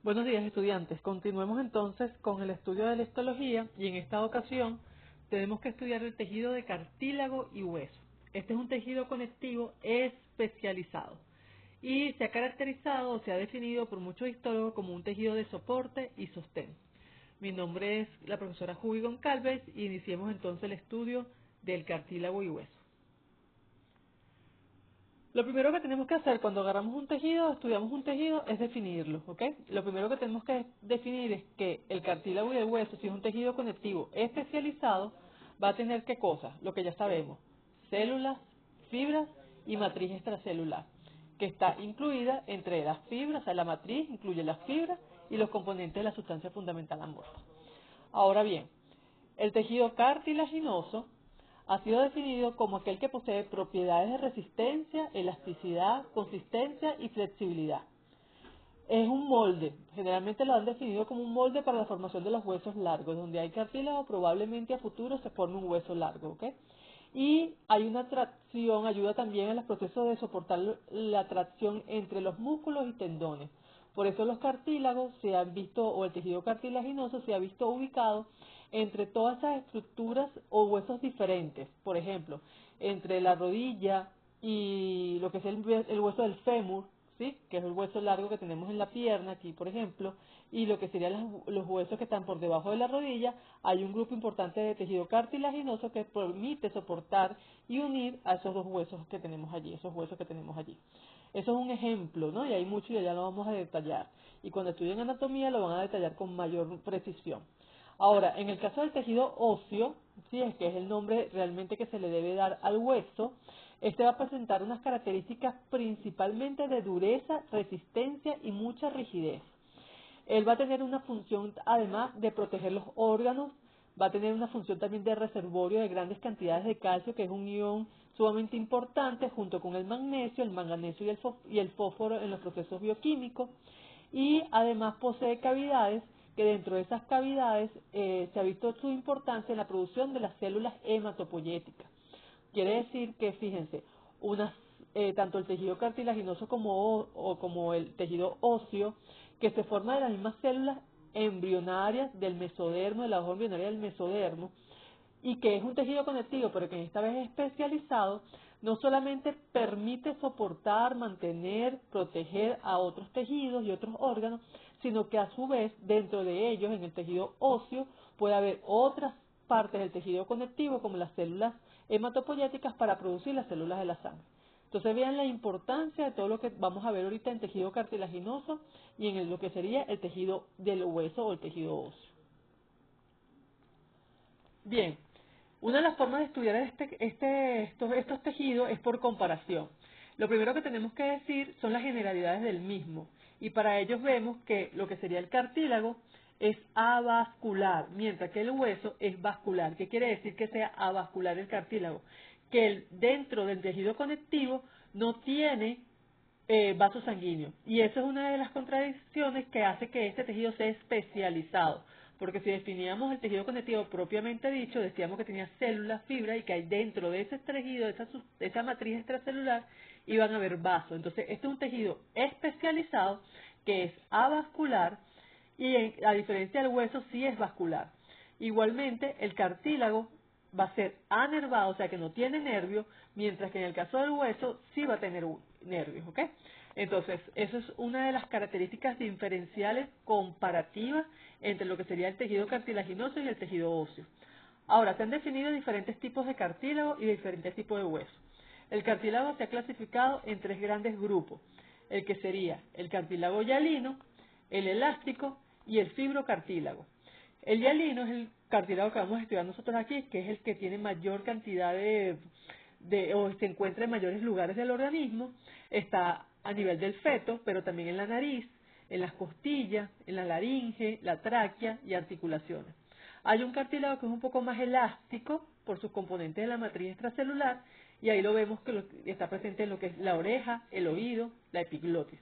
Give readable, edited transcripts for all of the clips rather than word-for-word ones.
Buenos días, estudiantes. Continuemos entonces con el estudio de la histología y en esta ocasión tenemos que estudiar el tejido de cartílago y hueso. Este es un tejido conectivo especializado y se ha caracterizado o se ha definido por muchos histólogos como un tejido de soporte y sostén. Mi nombre es la profesora Juby Goncalves y iniciemos entonces el estudio del cartílago y hueso. Lo primero que tenemos que hacer cuando agarramos un tejido, estudiamos un tejido, es definirlo, ¿ok? Lo primero que tenemos que definir es que el cartílago y el hueso, si es un tejido conectivo especializado, va a tener ¿qué cosas? Lo que ya sabemos, células, fibras y matriz extracelular, que está incluida entre las fibras, o sea, la matriz incluye las fibras y los componentes de la sustancia fundamental amorfa. Ahora bien, el tejido cartilaginoso ha sido definido como aquel que posee propiedades de resistencia, elasticidad, consistencia y flexibilidad. Es un molde, generalmente lo han definido como un molde para la formación de los huesos largos, donde hay cartílago probablemente a futuro se forme un hueso largo, ¿ok? Y hay una tracción, ayuda también en los procesos de soportar la tracción entre los músculos y tendones. Por eso los cartílagos se han visto, o el tejido cartilaginoso se ha visto ubicado entre todas esas estructuras o huesos diferentes. Por ejemplo, entre la rodilla y lo que es el hueso del fémur, ¿sí? Que es el hueso largo que tenemos en la pierna, aquí por ejemplo, y lo que serían los huesos que están por debajo de la rodilla, hay un grupo importante de tejido cartilaginoso que permite soportar y unir a esos dos huesos que tenemos allí, esos huesos que tenemos allí. Eso es un ejemplo, ¿no? Y hay mucho y ya lo vamos a detallar. Y cuando estudien anatomía lo van a detallar con mayor precisión. Ahora, en el caso del tejido óseo, sí, es que es el nombre realmente que se le debe dar al hueso, este va a presentar unas características principalmente de dureza, resistencia y mucha rigidez. Él va a tener una función, además de proteger los órganos, va a tener una función también de reservorio de grandes cantidades de calcio, que es un ion sumamente importante, junto con el magnesio, el manganeso y el fósforo en los procesos bioquímicos. Y además posee cavidades, que dentro de esas cavidades se ha visto su importancia en la producción de las células hematopoyéticas. Quiere decir que, fíjense, tanto el tejido cartilaginoso como el tejido óseo, que se forma de las mismas células embrionarias del mesodermo, de la hoja embrionaria del mesodermo, y que es un tejido conectivo, pero que esta vez es especializado, no solamente permite soportar, mantener, proteger a otros tejidos y otros órganos, sino que a su vez, dentro de ellos, en el tejido óseo, puede haber otras partes del tejido conectivo, como las células hematopoyéticas, para producir las células de la sangre. Entonces vean la importancia de todo lo que vamos a ver ahorita en tejido cartilaginoso y en lo que sería el tejido del hueso o el tejido óseo. Bien, una de las formas de estudiar estos tejidos es por comparación. Lo primero que tenemos que decir son las generalidades del mismo, y para ellos vemos que lo que sería el cartílago es avascular, mientras que el hueso es vascular. ¿Qué quiere decir que sea avascular el cartílago? Que dentro del tejido conectivo no tiene vaso sanguíneo. Y eso es una de las contradicciones que hace que este tejido sea especializado. Porque si definíamos el tejido conectivo propiamente dicho, decíamos que tenía células, fibras, y que hay dentro de ese tejido, de esa matriz extracelular, iban a haber vasos. Entonces, este es un tejido especializado que es avascular y a diferencia del hueso sí es vascular. Igualmente, el cartílago va a ser anervado, o sea que no tiene nervio, mientras que en el caso del hueso sí va a tener nervios, ¿ok? Entonces, eso es una de las características diferenciales comparativas entre lo que sería el tejido cartilaginoso y el tejido óseo. Ahora, se han definido diferentes tipos de cartílago y diferentes tipos de hueso. El cartílago se ha clasificado en tres grandes grupos, el que sería el cartílago hialino, el elástico y el fibrocartílago. El hialino es el cartílago que vamos a estudiar nosotros aquí, que es el que tiene mayor cantidad o se encuentra en mayores lugares del organismo, está a nivel del feto, pero también en la nariz, en las costillas, en la laringe, la tráquea y articulaciones. Hay un cartílago que es un poco más elástico por sus componentes de la matriz extracelular, y ahí lo vemos que está presente en lo que es la oreja, el oído, la epiglotis.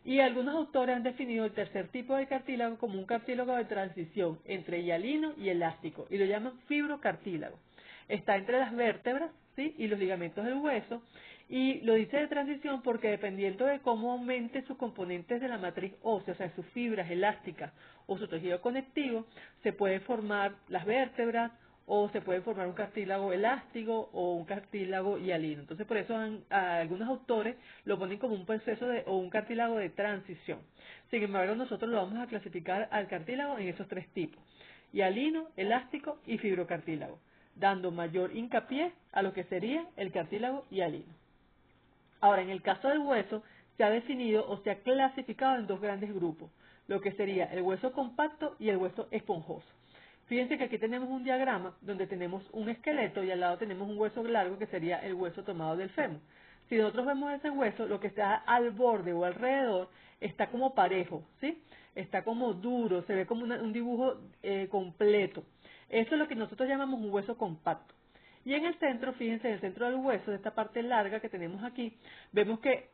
Y algunos autores han definido el tercer tipo de cartílago como un cartílago de transición entre hialino y elástico, y lo llaman fibrocartílago. Está entre las vértebras, ¿sí?, y los ligamentos del hueso, Y lo dice de transición porque dependiendo de cómo aumente sus componentes de la matriz ósea, o sea, sus fibras elásticas o su tejido conectivo, se pueden formar las vértebras o se puede formar un cartílago elástico o un cartílago hialino. Entonces, por eso a algunos autores lo ponen como un proceso o un cartílago de transición. Sin embargo, nosotros lo vamos a clasificar al cartílago en esos tres tipos: hialino, elástico y fibrocartílago, dando mayor hincapié a lo que sería el cartílago hialino. Ahora, en el caso del hueso, se ha definido o se ha clasificado en dos grandes grupos, lo que sería el hueso compacto y el hueso esponjoso. Fíjense que aquí tenemos un diagrama donde tenemos un esqueleto y al lado tenemos un hueso largo que sería el hueso tomado del fémur. Si nosotros vemos ese hueso, lo que está al borde o alrededor está como parejo, ¿sí? Está como duro, se ve como un dibujo completo. Eso es lo que nosotros llamamos un hueso compacto. Y en el centro, fíjense, en el centro del hueso, de esta parte larga que tenemos aquí, vemos que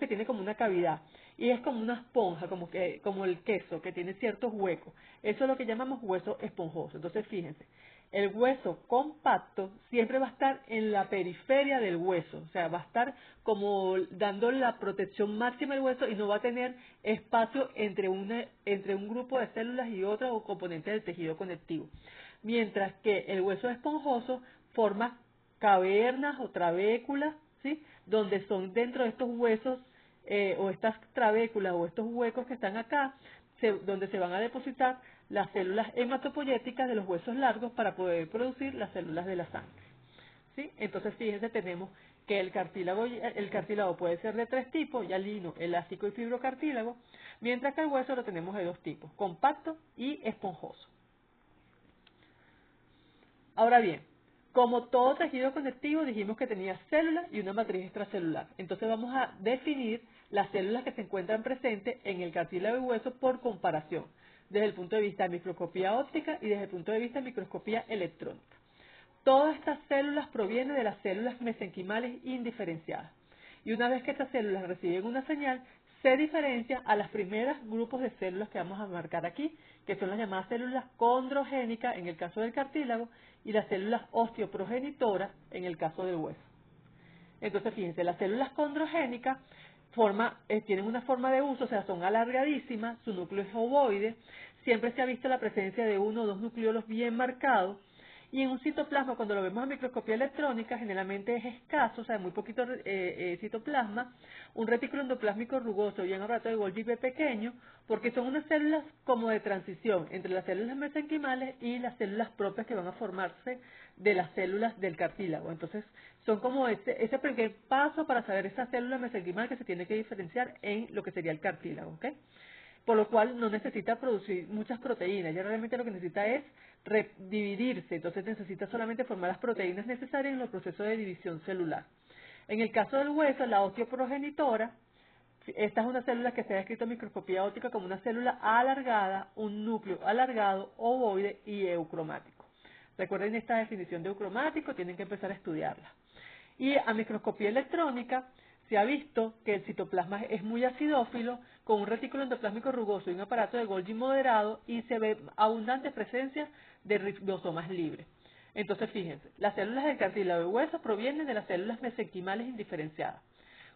tiene como una cavidad. Y es como una esponja, como el queso, que tiene ciertos huecos. Eso es lo que llamamos hueso esponjoso. Entonces, fíjense, el hueso compacto siempre va a estar en la periferia del hueso. O sea, va a estar como dando la protección máxima al hueso y no va a tener espacio entre un grupo de células y otra o componente del tejido conectivo. Mientras que el hueso esponjoso forma cavernas o trabéculas, ¿sí? Donde son dentro de estos huesos o estas trabéculas o estos huecos que están acá, donde se van a depositar las células hematopoyéticas de los huesos largos para poder producir las células de la sangre, ¿sí? Entonces, fíjense, tenemos que el cartílago puede ser de tres tipos: hialino, elástico y fibrocartílago, mientras que el hueso lo tenemos de dos tipos: compacto y esponjoso. Ahora bien, como todo tejido conectivo, dijimos que tenía células y una matriz extracelular. Entonces vamos a definir las células que se encuentran presentes en el cartílago y hueso por comparación, desde el punto de vista de microscopía óptica y desde el punto de vista de microscopía electrónica. Todas estas células provienen de las células mesenquimales indiferenciadas. Y una vez que estas células reciben una señal, se diferencia a las primeras grupos de células que vamos a marcar aquí, que son las llamadas células condrogénicas en el caso del cartílago y las células osteoprogenitoras en el caso del hueso. Entonces, fíjense, las células condrogénicas tienen una forma de uso, o sea, son alargadísimas, su núcleo es ovoide, siempre se ha visto la presencia de uno o dos nucleolos bien marcados, y en un citoplasma, cuando lo vemos en microscopía electrónica, generalmente es escaso, o sea, muy poquito citoplasma, un retículo endoplásmico rugoso y un aparato de Golgi pequeño, porque son unas células como de transición entre las células mesenquimales y las células propias que van a formarse de las células del cartílago. Entonces, son como ese primer paso para saber esa célula mesenquimal que se tiene que diferenciar en lo que sería el cartílago, ¿ok? Por lo cual no necesita producir muchas proteínas, ya realmente lo que necesita es dividirse, entonces necesita solamente formar las proteínas necesarias en los procesos de división celular. En el caso del hueso, la osteoprogenitora, esta es una célula que se ha descrito en microscopía óptica como una célula alargada, un núcleo alargado, ovoide y eucromático. Recuerden esta definición de eucromático, tienen que empezar a estudiarla. Y a microscopía electrónica se ha visto que el citoplasma es muy acidófilo, con un retículo endoplásmico rugoso y un aparato de Golgi moderado, y se ve abundante presencia de ribosomas libres. Entonces, fíjense, las células del cartílago y hueso provienen de las células mesenquimales indiferenciadas.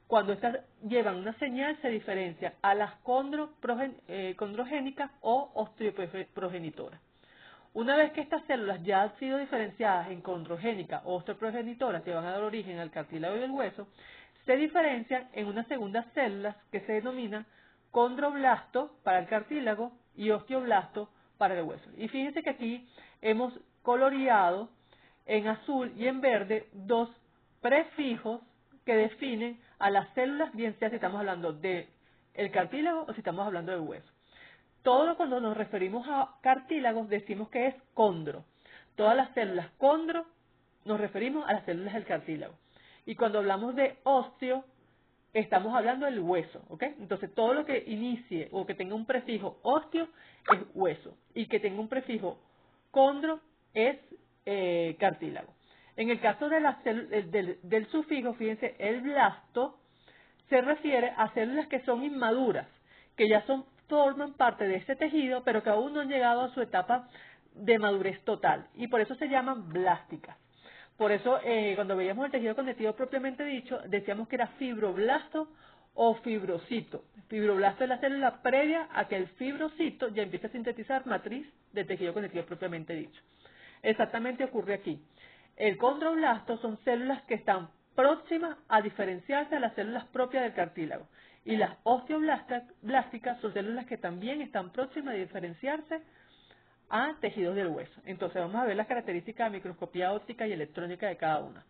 Cuando estas llevan una señal, se diferencia a las condrogénicas o osteoprogenitoras. Una vez que estas células ya han sido diferenciadas en condrogénicas o osteoprogenitoras, que van a dar origen al cartílago y al hueso, se diferencian en unas segundas células que se denominan condroblasto para el cartílago y osteoblasto para el hueso. Y fíjense que aquí hemos coloreado en azul y en verde dos prefijos que definen a las células, bien sea si estamos hablando del cartílago o si estamos hablando del hueso. Todo cuando nos referimos a cartílagos decimos que es condro. Todas las células condro nos referimos a las células del cartílago. Y cuando hablamos de osteo, estamos hablando del hueso, ¿ok? Entonces todo lo que inicie o que tenga un prefijo osteo es hueso, y que tenga un prefijo condro es cartílago. En el caso de del sufijo, fíjense, el blasto se refiere a células que son inmaduras, que ya forman parte de ese tejido, pero que aún no han llegado a su etapa de madurez total, y por eso se llaman blásticas. Por eso, cuando veíamos el tejido conectivo propiamente dicho, decíamos que era fibroblasto o fibrocito. Fibroblasto es la célula previa a que el fibrocito ya empiece a sintetizar matriz de tejido conectivo propiamente dicho. Exactamente ocurre aquí. El condroblasto son células que están próximas a diferenciarse de las células propias del cartílago. Y las osteoblásticas son células que también están próximas a diferenciarse a tejidos del hueso. Entonces vamos a ver las características de microscopía óptica y electrónica de cada una.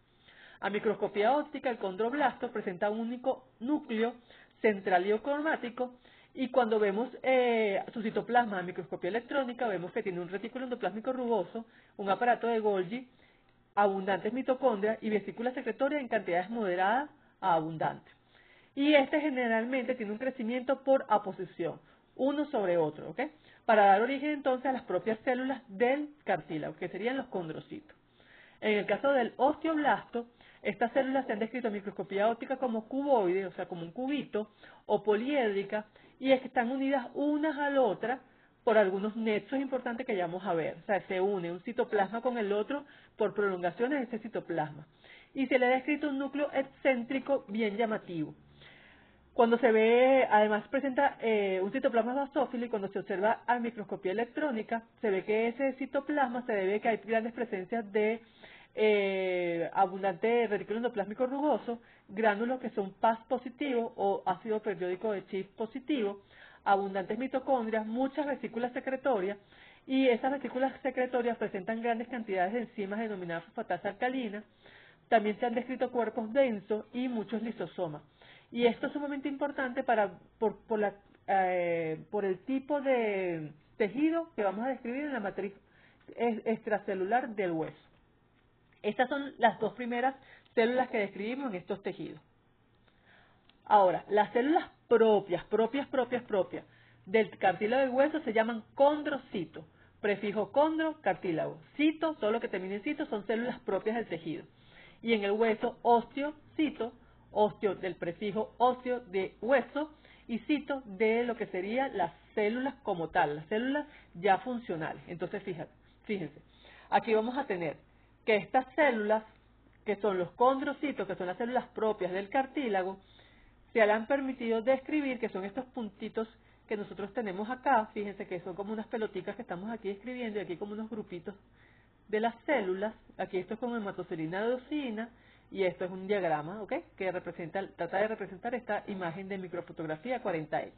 A microscopía óptica, el condroblasto presenta un único núcleo central y cromático, y cuando vemos su citoplasma a microscopía electrónica, vemos que tiene un retículo endoplásmico rugoso, un aparato de Golgi, abundantes mitocondrias y vesículas secretorias en cantidades moderadas a abundantes. Y este generalmente tiene un crecimiento por aposición, uno sobre otro, ¿ok? Para dar origen entonces a las propias células del cartílago, que serían los condrocitos. En el caso del osteoblasto, estas células se han descrito en microscopía óptica como cuboides, o sea, como un cubito, o poliédricas, y es que están unidas unas a la otra por algunos nexos importantes que ya vamos a ver. O sea, se une un citoplasma con el otro por prolongaciones de ese citoplasma. Y se le ha descrito un núcleo excéntrico bien llamativo. Cuando se ve, además presenta un citoplasma basófilo, y cuando se observa a microscopía electrónica, se ve que ese citoplasma se debe a que hay grandes presencias de abundante retículo endoplásmico rugoso, gránulos que son PAS positivos o ácido periódico de Schiff positivo, abundantes mitocondrias, muchas vesículas secretorias, y esas vesículas secretorias presentan grandes cantidades de enzimas denominadas fosfatasa alcalina. También se han descrito cuerpos densos y muchos lisosomas. Y esto es sumamente importante por el tipo de tejido que vamos a describir en la matriz extracelular del hueso. Estas son las dos primeras células que describimos en estos tejidos. Ahora, las células propias del cartílago del hueso se llaman condrocitos. Prefijo condro, cartílago. Cito, todo lo que termine en cito, son células propias del tejido. Y en el hueso, osteocito, osteo del prefijo óseo de hueso, y cito de lo que serían las células como tal, las células ya funcionales. Entonces, fíjense, aquí vamos a tener que estas células, que son los condrocitos, que son las células propias del cartílago, se le han permitido describir, que son estos puntitos que nosotros tenemos acá. Fíjense que son como unas pelotitas que estamos aquí escribiendo, y aquí como unos grupitos de las células. Aquí esto es como hematocelina de eosina, y esto es un diagrama, ¿ok?, que trata de representar esta imagen de microfotografía 40X.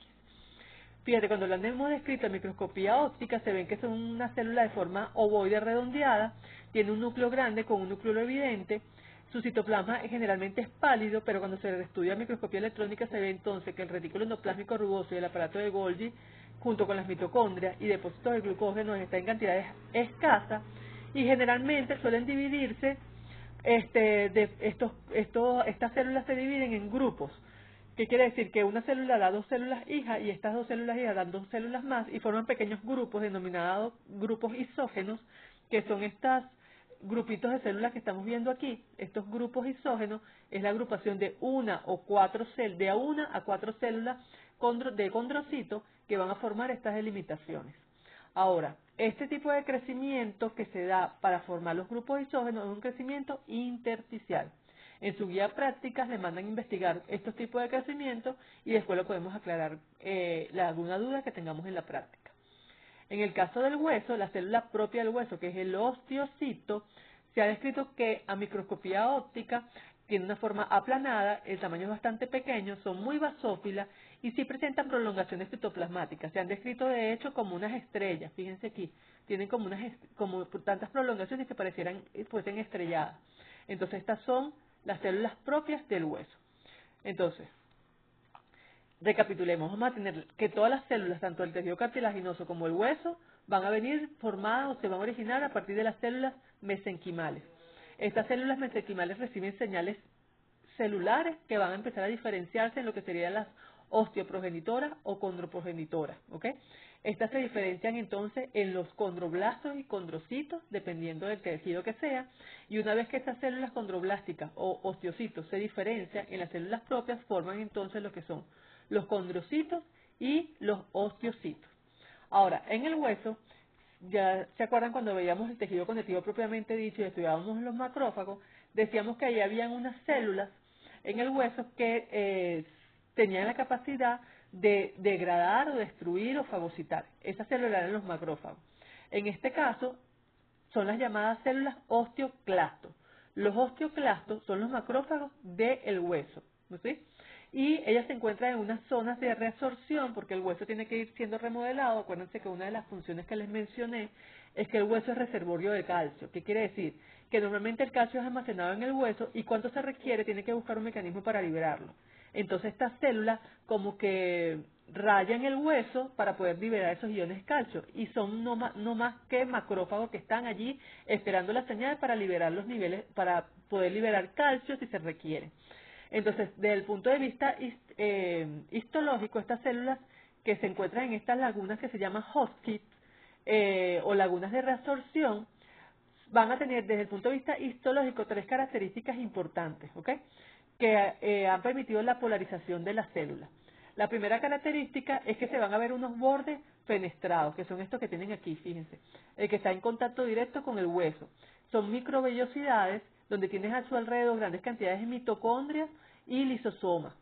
Fíjate, cuando lo hemos descrito en microscopía óptica, se ven que son una célula de forma ovoide redondeada, tiene un núcleo grande con un núcleo evidente, su citoplasma generalmente es pálido, pero cuando se estudia en microscopía electrónica se ve entonces que el retículo endoplásmico rugoso y el aparato de Golgi, junto con las mitocondrias y depósitos de glucógeno, están en cantidades escasas, y generalmente suelen dividirse, estas células se dividen en grupos. ¿Qué quiere decir? Que una célula da dos células hijas, y estas dos células hijas dan dos células más, y forman pequeños grupos denominados grupos isógenos, que son estos grupitos de células que estamos viendo aquí. Estos grupos isógenos es la agrupación de una a cuatro células de condrocito que van a formar estas delimitaciones. Ahora, este tipo de crecimiento que se da para formar los grupos isógenos es un crecimiento intersticial. En su guía práctica le mandan investigar estos tipos de crecimiento, y después lo podemos aclarar alguna duda que tengamos en la práctica. En el caso del hueso, la célula propia del hueso, que es el osteocito, se ha descrito que a microscopía óptica tiene una forma aplanada, el tamaño es bastante pequeño, son muy basófilas y sí presentan prolongaciones citoplasmáticas. Se han descrito de hecho como unas estrellas, fíjense aquí, tienen como tantas prolongaciones que parecieran fuesen estrelladas. Entonces estas son las células propias del hueso. Entonces, recapitulemos, vamos a tener que todas las células, tanto el tejido cartilaginoso como el hueso, van a venir formadas o se van a originar a partir de las células mesenquimales. Estas células mesenquimales reciben señales celulares que van a empezar a diferenciarse en lo que serían las osteoprogenitoras o condroprogenitoras, ¿ok? Estas se diferencian entonces en los condroblastos y condrocitos, dependiendo del tejido que sea, y una vez que estas células condroblásticas o osteocitos se diferencian en las células propias, forman entonces lo que son los condrocitos y los osteocitos. Ahora, en el hueso ya se acuerdan cuando veíamos el tejido conectivo propiamente dicho y estudiábamos los macrófagos, decíamos que ahí habían unas células en el hueso que tenían la capacidad de degradar o destruir o fagocitar. Esas células eran los macrófagos. En este caso, son las llamadas células osteoclastos. Los osteoclastos son los macrófagos del hueso, ¿no sí? Y ellas se encuentran en unas zonas de reabsorción porque el hueso tiene que ir siendo remodelado. Acuérdense que una de las funciones que les mencioné es que el hueso es reservorio de calcio. ¿Qué quiere decir? Que normalmente el calcio es almacenado en el hueso y cuando se requiere tiene que buscar un mecanismo para liberarlo. Entonces estas células como que rayan el hueso para poder liberar esos iones de calcio y son no más que macrófagos que están allí esperando la señal para liberar los niveles, para poder liberar calcio si se requiere. Entonces, desde el punto de vista histológico, estas células que se encuentran en estas lagunas que se llaman Hooft o lagunas de reabsorción, van a tener desde el punto de vista histológico tres características importantes, ¿ok? Que han permitido la polarización de las células. La primera característica es que se van a ver unos bordes fenestrados, que son estos que tienen aquí, fíjense, el que está en contacto directo con el hueso. Son microvellosidades donde tienes a su alrededor grandes cantidades de mitocondrias y lisosomas.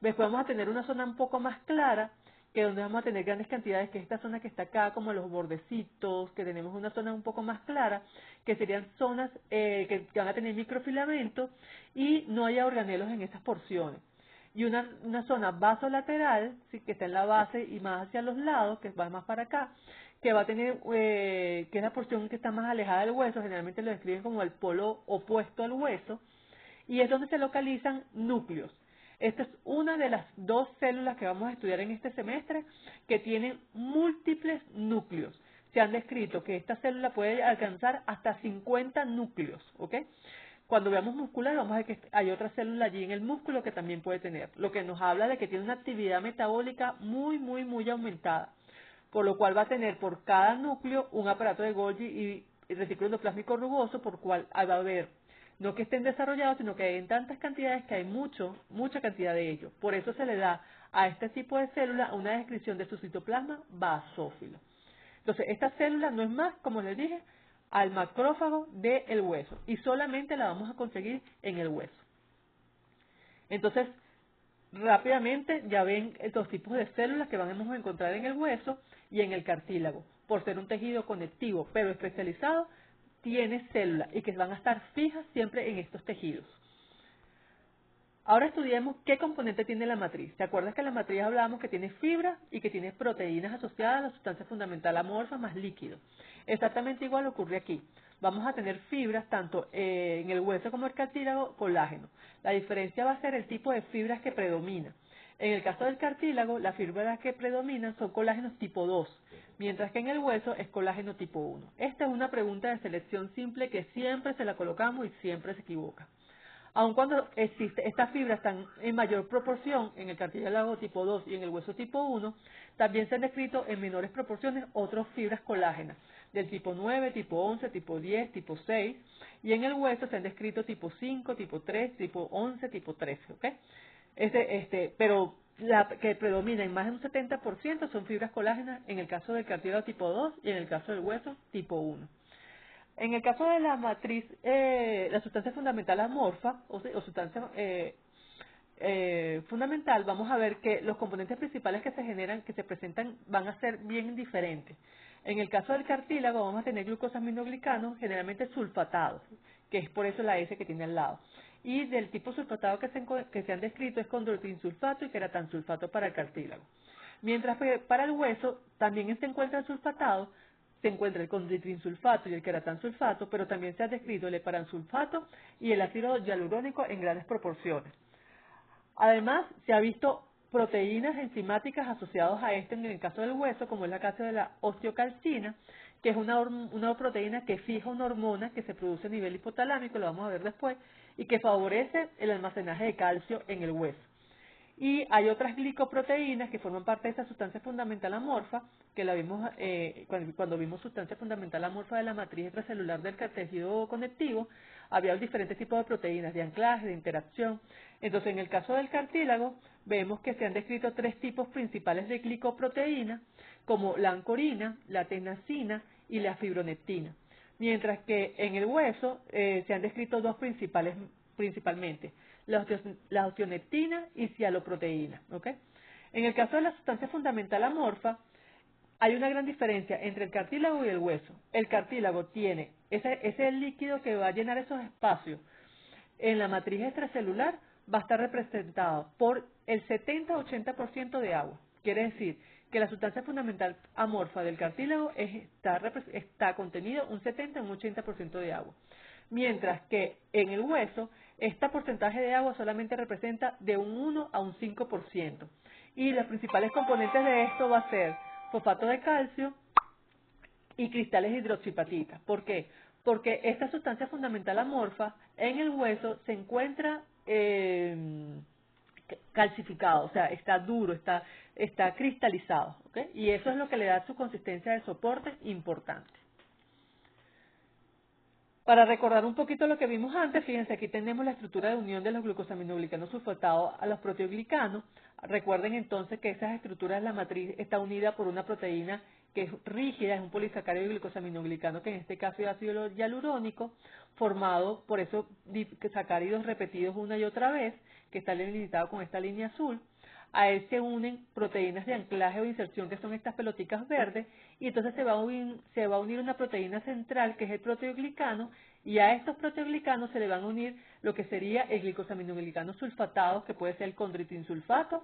Después vamos a tener una zona un poco más clara, que donde vamos a tener grandes cantidades, que es esta zona que está acá, como los bordecitos, que tenemos una zona un poco más clara, que serían zonas que van a tener microfilamentos y no haya organelos en esas porciones. Y una zona vasolateral, ¿sí? Que está en la base y más hacia los lados, que va más para acá, que va a tener, que es la porción que está más alejada del hueso, generalmente lo describen como el polo opuesto al hueso, y es donde se localizan núcleos. Esta es una de las dos células que vamos a estudiar en este semestre que tienen múltiples núcleos. Se han descrito que esta célula puede alcanzar hasta 50 núcleos, ¿ok? Cuando veamos muscular vamos a ver que hay otra célula allí en el músculo que también puede tener, lo que nos habla de que tiene una actividad metabólica muy aumentada, por lo cual va a tener por cada núcleo un aparato de Golgi y retículo endoplásmico rugoso, por cual va a haber no que estén desarrollados, sino que hay en tantas cantidades que hay mucha cantidad de ellos. Por eso se le da a este tipo de célula una descripción de su citoplasma basófilo. Entonces, esta célula no es más, como les dije, al macrófago del hueso y solamente la vamos a conseguir en el hueso. Entonces, rápidamente ya ven los tipos de células que vamos a encontrar en el hueso y en el cartílago. Por ser un tejido conectivo, pero especializado, tiene células y que van a estar fijas siempre en estos tejidos. Ahora estudiemos qué componente tiene la matriz. ¿Te acuerdas que en la matriz hablábamos que tiene fibras y que tiene proteínas asociadas a la sustancia fundamental amorfa más líquido? Exactamente igual ocurre aquí. Vamos a tener fibras tanto en el hueso como el cartílago, colágeno. La diferencia va a ser el tipo de fibras que predomina. En el caso del cartílago, las fibras que predominan son colágenos tipo 2, mientras que en el hueso es colágeno tipo 1. Esta es una pregunta de selección simple que siempre se la colocamos y siempre se equivoca. Aun cuando estas fibras están en mayor proporción en el cartílago tipo 2 y en el hueso tipo 1, también se han descrito en menores proporciones otras fibras colágenas, del tipo 9, tipo 11, tipo 10, tipo 6, y en el hueso se han descrito tipo 5, tipo 3, tipo 11, tipo 13, ¿ok? Pero la que predomina en más de un 70% son fibras colágenas en el caso del cartílago tipo 2 y en el caso del hueso tipo 1. En el caso de la matriz, la sustancia fundamental amorfa o sustancia fundamental, vamos a ver que los componentes principales que se generan, que se presentan, van a ser bien diferentes. En el caso del cartílago vamos a tener glucosaminoglicanos generalmente sulfatados, que es por eso la S que tiene al lado. Y del tipo sulfatado que se han descrito es condroitinsulfato y queratansulfato para el cartílago. Mientras que para el hueso también se encuentran sulfatados, se encuentra el condroitinsulfato y el queratansulfato, pero también se ha descrito el heparansulfato y el ácido hialurónico en grandes proporciones. Además, se ha visto proteínas enzimáticas asociadas a este en el caso del hueso, como es la caso de la osteocalcina, que es una proteína que fija una hormona que se produce a nivel hipotalámico, lo vamos a ver después, y que favorece el almacenaje de calcio en el hueso. Y hay otras glicoproteínas que forman parte de esa sustancia fundamental amorfa, que la vimos cuando vimos sustancia fundamental amorfa de la matriz extracelular del tejido conectivo, había diferentes tipos de proteínas, de anclaje, de interacción. Entonces, en el caso del cartílago, vemos que se han descrito tres tipos principales de glicoproteínas, como la ancorina, la tenasina y la fibronectina. Mientras que en el hueso se han descrito dos principalmente, la osteonectina y cialoproteína. ¿Okay? En el caso de la sustancia fundamental amorfa, hay una gran diferencia entre el cartílago y el hueso. El cartílago tiene ese líquido que va a llenar esos espacios en la matriz extracelular, va a estar representado por el 70-80% de agua. Quiere decir que la sustancia fundamental amorfa del cartílago está contenido un 70 un 80% de agua. Mientras que en el hueso, este porcentaje de agua solamente representa de un 1 a un 5%. Y los principales componentes de esto va a ser fosfato de calcio y cristales de hidroxipatita. ¿Por qué? Porque esta sustancia fundamental amorfa en el hueso se encuentra calcificado, o sea, está duro, está cristalizado, ¿okay? Y eso es lo que le da su consistencia de soporte importante. Para recordar un poquito lo que vimos antes, fíjense, aquí tenemos la estructura de unión de los glucosaminoglicanos sulfatados a los proteoglicanos. Recuerden entonces que esas estructuras de la matriz está unida por una proteína que es rígida, es un polisacárido glucosaminoglicano, que en este caso es ácido hialurónico, formado por esos sacáridos repetidos una y otra vez, que está delimitado con esta línea azul. A él se unen proteínas de anclaje o inserción, que son estas pelotitas verdes, y entonces se va a unir una proteína central, que es el proteoglicano, y a estos proteoglicanos se le van a unir lo que sería el glicosaminoglicano sulfatado, que puede ser el condroitinsulfato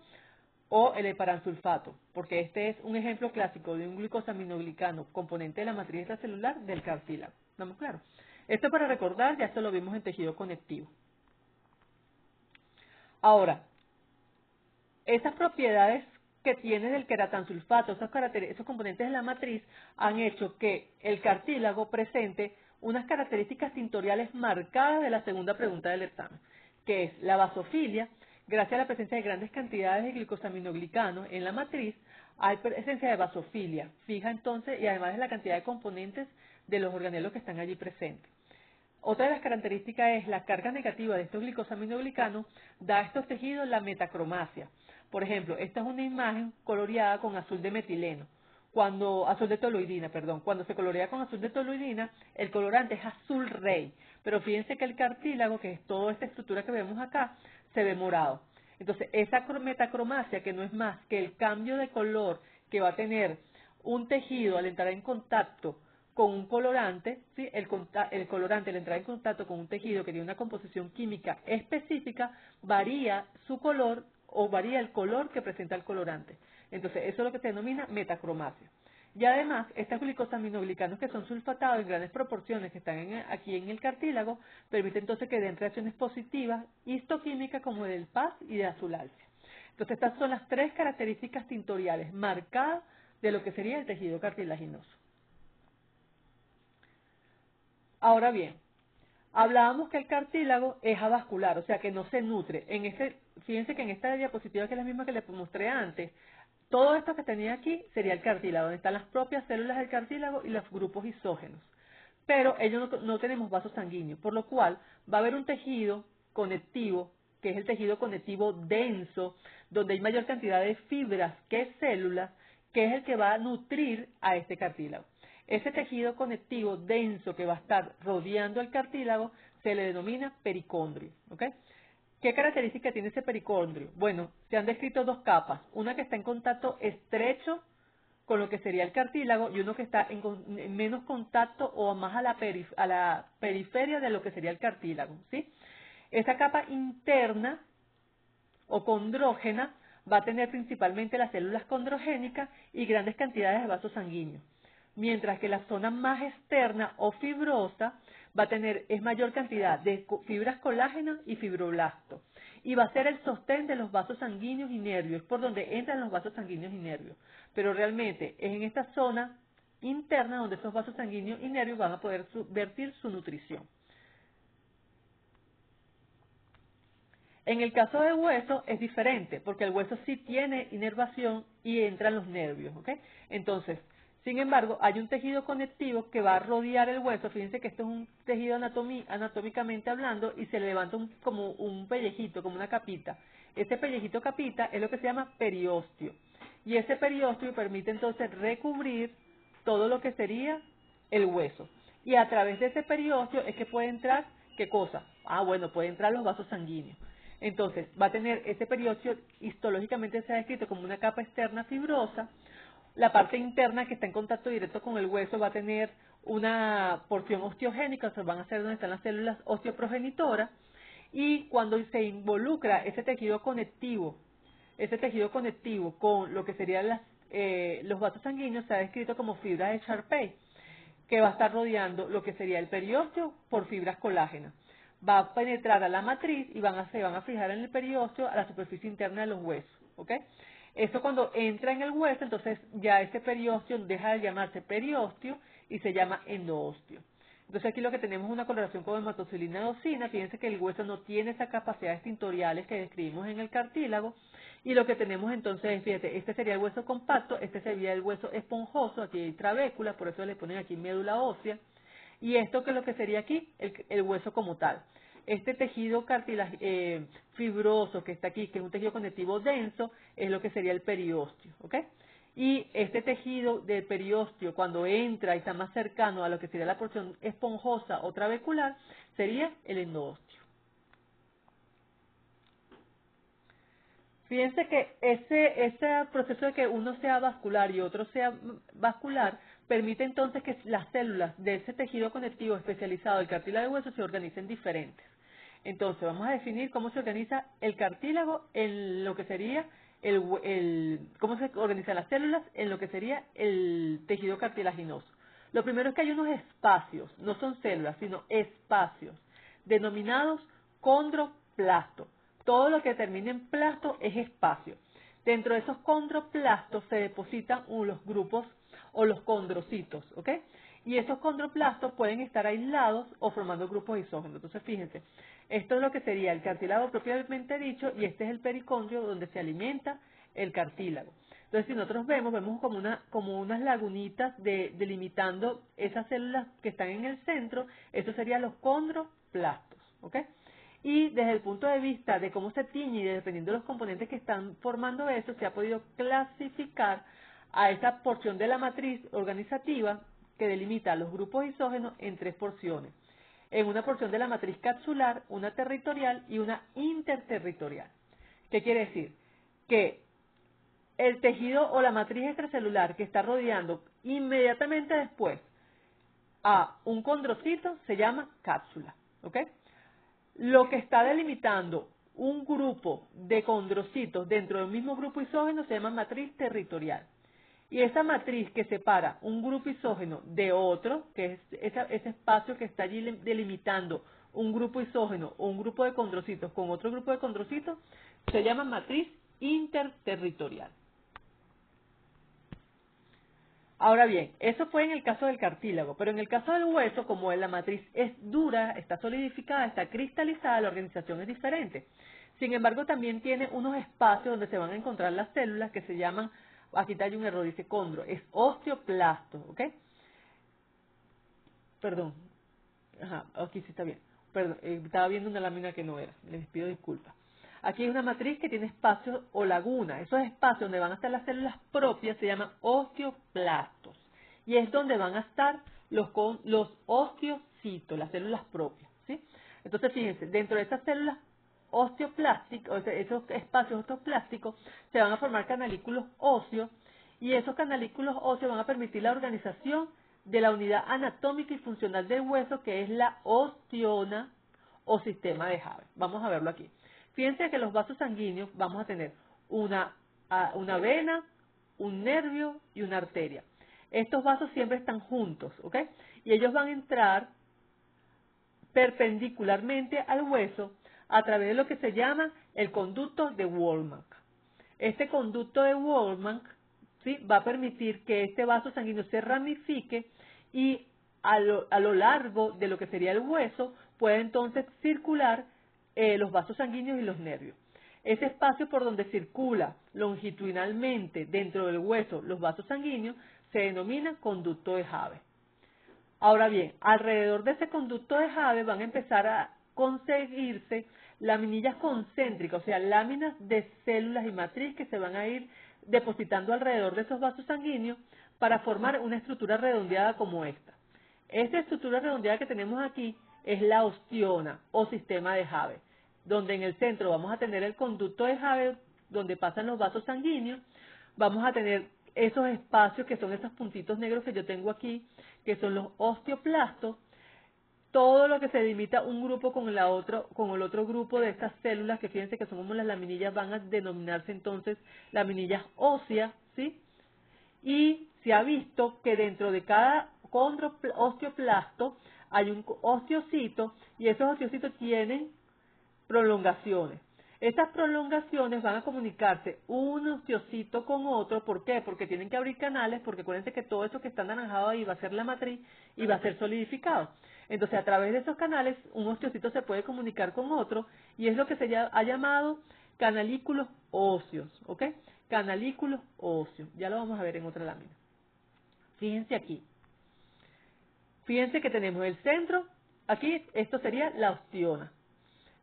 o el heparansulfato, porque este es un ejemplo clásico de un glucosaminoglicano, componente de la matriz extracelular del cartílago. ¿Estamos claros? Esto para recordar, ya esto lo vimos en tejido conectivo. Ahora, esas propiedades que tiene del queratansulfato, esos componentes de la matriz, han hecho que el cartílago presente unas características tintoriales marcadas de la segunda pregunta del examen, que es la basofilia. Gracias a la presencia de grandes cantidades de glicosaminoglicano en la matriz, hay presencia de basofilia fija entonces, y además de la cantidad de componentes de los organelos que están allí presentes. Otra de las características es la carga negativa de estos glicosaminoglicanos da a estos tejidos la metacromacia. Por ejemplo, esta es una imagen coloreada con azul de metileno, azul de toluidina, perdón. Cuando se colorea con azul de toluidina, el colorante es azul rey, pero fíjense que el cartílago, que es toda esta estructura que vemos acá, se ve morado. Entonces, esa metacromacia, que no es más que el cambio de color que va a tener un tejido al entrar en contacto con un colorante, ¿sí? El colorante al entrar en contacto con un tejido que tiene una composición química específica, varía su color o varía el color que presenta el colorante. Entonces, eso es lo que se denomina metacromacia. Y además, estos glicosaminoglicanos que son sulfatados en grandes proporciones, que están aquí en el cartílago, permiten entonces que den reacciones positivas histoquímicas como del PAS y de azulalcia. Entonces, estas son las tres características tintoriales marcadas de lo que sería el tejido cartilaginoso. Ahora bien, hablábamos que el cartílago es avascular, o sea que no se nutre. Fíjense que en esta diapositiva, que es la misma que les mostré antes, todo esto que tenía aquí sería el cartílago, donde están las propias células del cartílago y los grupos isógenos. Pero ellos no tenemos vasos sanguíneos, por lo cual va a haber un tejido conectivo, que es el tejido conectivo denso, donde hay mayor cantidad de fibras que células, que es el que va a nutrir a este cartílago. Ese tejido conectivo denso que va a estar rodeando el cartílago se le denomina pericondrio. ¿Okay? ¿Qué característica tiene ese pericondrio? Bueno, se han descrito dos capas, una que está en contacto estrecho con lo que sería el cartílago y uno que está en menos contacto o más a la periferia de lo que sería el cartílago. ¿Sí? Esa capa interna o condrógena va a tener principalmente las células condrogénicas y grandes cantidades de vasos sanguíneos, mientras que la zona más externa o fibrosa va a tener mayor cantidad de fibras colágenas y fibroblastos, y va a ser el sostén de los vasos sanguíneos y nervios, por donde entran los vasos sanguíneos y nervios, pero realmente es en esta zona interna donde esos vasos sanguíneos y nervios van a poder vertir su nutrición. En el caso del hueso es diferente, porque el hueso sí tiene inervación y entran los nervios, ¿ok? Entonces, sin embargo, hay un tejido conectivo que va a rodear el hueso. Fíjense que esto es un tejido anatómicamente hablando y se le levanta como un pellejito, como una capita. Ese pellejito capita es lo que se llama periósteo. Y ese periósteo permite entonces recubrir todo lo que sería el hueso. Y a través de ese periósteo es que puede entrar, ¿qué cosa? Ah, bueno, puede entrar los vasos sanguíneos. Entonces, va a tener ese periósteo, histológicamente se ha descrito como una capa externa fibrosa. La parte interna que está en contacto directo con el hueso va a tener una porción osteogénica, o sea, van a ser donde están las células osteoprogenitoras, y cuando se involucra ese tejido conectivo con lo que serían los vasos sanguíneos, se ha descrito como fibra de Charpey, que va a estar rodeando lo que sería el periósteo por fibras colágenas. Va a penetrar a la matriz y se van a fijar en el periósteo a la superficie interna de los huesos, ¿ok? Eso cuando entra en el hueso, entonces ya ese periósteo deja de llamarse periósteo y se llama endoosteo. Entonces aquí lo que tenemos es una coloración con hematocilina eosina. Fíjense que el hueso no tiene esas capacidades tintoriales que describimos en el cartílago. Y lo que tenemos entonces es, fíjate, este sería el hueso compacto, este sería el hueso esponjoso, aquí hay trabécula, por eso le ponen aquí médula ósea. Y esto que es lo que sería aquí, el hueso como tal. Este tejido fibroso que está aquí, que es un tejido conectivo denso, es lo que sería el periósteo, ¿ok? Y este tejido del periósteo, cuando entra y está más cercano a lo que sería la porción esponjosa o trabecular, sería el endoosteo. Fíjense que ese proceso de que uno sea vascular y otro sea vascular permite entonces que las células de ese tejido conectivo especializado del cartílago de hueso se organicen diferentes. Entonces vamos a definir cómo se organiza el cartílago en lo que sería cómo se organizan las células en lo que sería el tejido cartilaginoso. Lo primero es que hay unos espacios, no son células, sino espacios, denominados condroplastos. Todo lo que termine en plasto es espacio. Dentro de esos condroplastos se depositan los grupos o los condrocitos, ¿ok? Y esos condroplastos pueden estar aislados o formando grupos isógenos. Entonces, fíjense, esto es lo que sería el cartílago propiamente dicho y este es el pericondrio donde se alimenta el cartílago. Entonces, si nosotros vemos como unas lagunitas delimitando esas células que están en el centro, eso serían los condroplastos, ¿ok? Y desde el punto de vista de cómo se tiñe y dependiendo de los componentes que están formando eso, se ha podido clasificar a esa porción de la matriz organizativa que delimita los grupos isógenos en tres porciones. En una porción de la matriz capsular, una territorial y una interterritorial. ¿Qué quiere decir? Que el tejido o la matriz extracelular que está rodeando inmediatamente después a un condrocito se llama cápsula, ¿ok? Lo que está delimitando un grupo de condrocitos dentro del mismo grupo isógeno se llama matriz territorial. Y esa matriz que separa un grupo isógeno de otro, que es ese espacio que está allí delimitando un grupo isógeno o un grupo de condrocitos con otro grupo de condrocitos, se llama matriz interterritorial. Ahora bien, eso fue en el caso del cartílago, pero en el caso del hueso, como la matriz es dura, está solidificada, está cristalizada, la organización es diferente. Sin embargo, también tiene unos espacios donde se van a encontrar las células que se llaman, aquí hay un error, dice condro, es osteoplasto, ¿ok? Perdón, ajá, aquí sí está bien. Perdón, estaba viendo una lámina que no era, les pido disculpas. Aquí hay una matriz que tiene espacios o lagunas. Esos espacios donde van a estar las células propias se llaman osteoplastos. Y es donde van a estar los osteocitos, las células propias, ¿sí? Entonces, fíjense, dentro de esas células osteoplásticas, o sea, esos espacios osteoplásticos, se van a formar canalículos óseos y esos canalículos óseos van a permitir la organización de la unidad anatómica y funcional del hueso, que es la osteona o sistema de Haber. Vamos a verlo aquí. Fíjense que los vasos sanguíneos vamos a tener una vena, un nervio y una arteria. Estos vasos siempre están juntos, ¿ok? Y ellos van a entrar perpendicularmente al hueso a través de lo que se llama el conducto de Wolmark. Este conducto de Wolmark, ¿sí?, va a permitir que este vaso sanguíneo se ramifique y a lo largo de lo que sería el hueso puede entonces circular los vasos sanguíneos y los nervios. Ese espacio por donde circula longitudinalmente dentro del hueso los vasos sanguíneos se denomina conducto de Haber. Ahora bien, alrededor de ese conducto de Haber van a empezar a conseguirse laminillas concéntricas, o sea, láminas de células y matriz que se van a ir depositando alrededor de esos vasos sanguíneos para formar una estructura redondeada como esta. Esta estructura redondeada que tenemos aquí es la ostiona o sistema de Haber, donde en el centro vamos a tener el conducto de Haber, donde pasan los vasos sanguíneos, vamos a tener esos espacios que son esos puntitos negros que yo tengo aquí, que son los osteoplastos, todo lo que se delimita un grupo con con el otro grupo de estas células, que fíjense que son como las laminillas, van a denominarse entonces laminillas óseas, ¿sí? Y se ha visto que dentro de cada osteoplasto hay un osteocito, y esos osteocitos tienen prolongaciones. Estas prolongaciones van a comunicarse un osteocito con otro. ¿Por qué? Porque tienen que abrir canales, porque acuérdense que todo eso que está anaranjado ahí va a ser la matriz y va a ser solidificado. Entonces, a través de esos canales, un osteocito se puede comunicar con otro, y es lo que se ha llamado canalículos óseos, ¿ok? Canalículos óseos. Ya lo vamos a ver en otra lámina. Fíjense aquí. Fíjense que tenemos el centro. Aquí, esto sería la ostiona.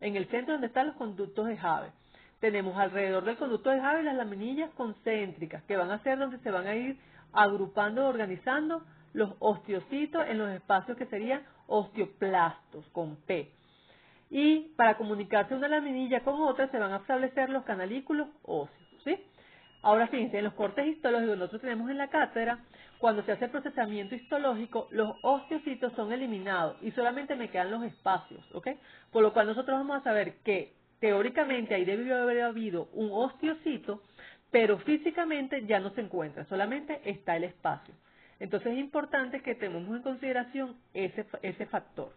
En el centro donde están los conductos de Haber. Tenemos alrededor del conducto de Haber las laminillas concéntricas, que van a ser donde se van a ir agrupando, organizando los osteocitos en los espacios que serían osteoplastos, con P. Y para comunicarse una laminilla con otra se van a establecer los canalículos óseos, ¿sí? Ahora fíjense, en los cortes histológicos que nosotros tenemos en la cátedra, cuando se hace el procesamiento histológico, los osteocitos son eliminados y solamente me quedan los espacios, ¿ok? Por lo cual nosotros vamos a saber que teóricamente ahí debió haber habido un osteocito, pero físicamente ya no se encuentra, solamente está el espacio. Entonces es importante que tengamos en consideración ese factor.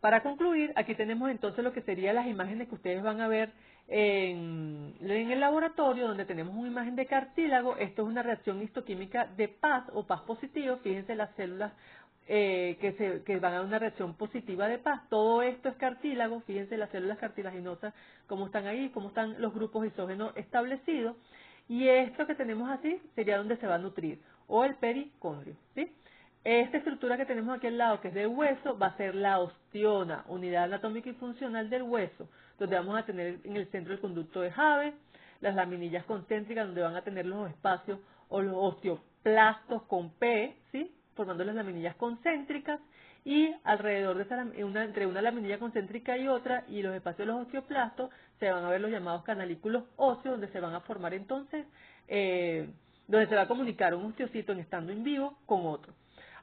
Para concluir, aquí tenemos entonces lo que serían las imágenes que ustedes van a ver en el laboratorio, donde tenemos una imagen de cartílago. Esto es una reacción histoquímica de paz o paz positivo. Fíjense las células que van a una reacción positiva de paz. Todo esto es cartílago. Fíjense las células cartilaginosas, cómo están ahí, cómo están los grupos isógenos establecidos. Y esto que tenemos así sería donde se va a nutrir, o el pericondrio, ¿sí? Esta estructura que tenemos aquí al lado, que es del hueso, va a ser la ostiona, unidad anatómica y funcional del hueso, donde vamos a tener en el centro el conducto de Haber, las laminillas concéntricas, donde van a tener los espacios o los osteoplastos con P, ¿sí? Formando las laminillas concéntricas, y alrededor de entre una laminilla concéntrica y otra, y los espacios de los osteoplastos, se van a ver los llamados canalículos óseos, donde se van a formar entonces, donde se va a comunicar un osteocito en estando in vivo con otro.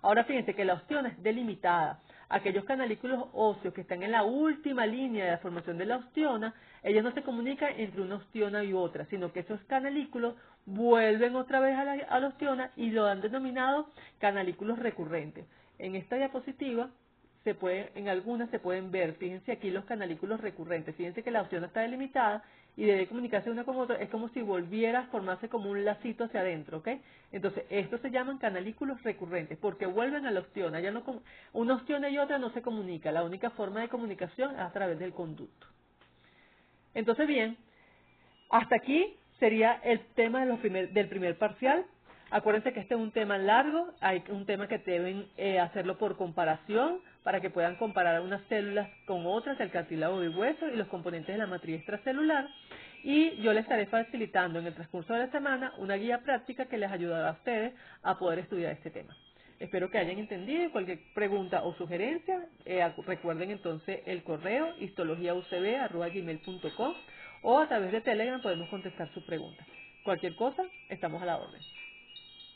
Ahora fíjense que la ostiona es delimitada. Aquellos canalículos óseos que están en la última línea de la formación de la ostiona, ellos no se comunican entre una ostiona y otra, sino que esos canalículos vuelven otra vez a la ostiona y lo han denominado canalículos recurrentes. En esta diapositiva, en algunas se pueden ver, fíjense aquí los canalículos recurrentes. Fíjense que la ostiona está delimitada y debe comunicarse una con otra, es como si volviera a formarse como un lacito hacia adentro, ¿ok? Entonces, estos se llaman canalículos recurrentes, porque vuelven a la ostiona. Una ostiona y otra no se comunica, la única forma de comunicación es a través del conducto. Entonces, bien, hasta aquí sería el tema del primer parcial. Acuérdense que este es un tema largo, hay un tema que deben hacerlo por comparación, para que puedan comparar unas células con otras, el cartílago del hueso y los componentes de la matriz extracelular. Y yo les estaré facilitando en el transcurso de la semana una guía práctica que les ayudará a ustedes a poder estudiar este tema. Espero que hayan entendido. Cualquier pregunta o sugerencia, recuerden entonces el correo histologiaucb@gmail.com, o a través de Telegram podemos contestar sus preguntas. Cualquier cosa, estamos a la orden.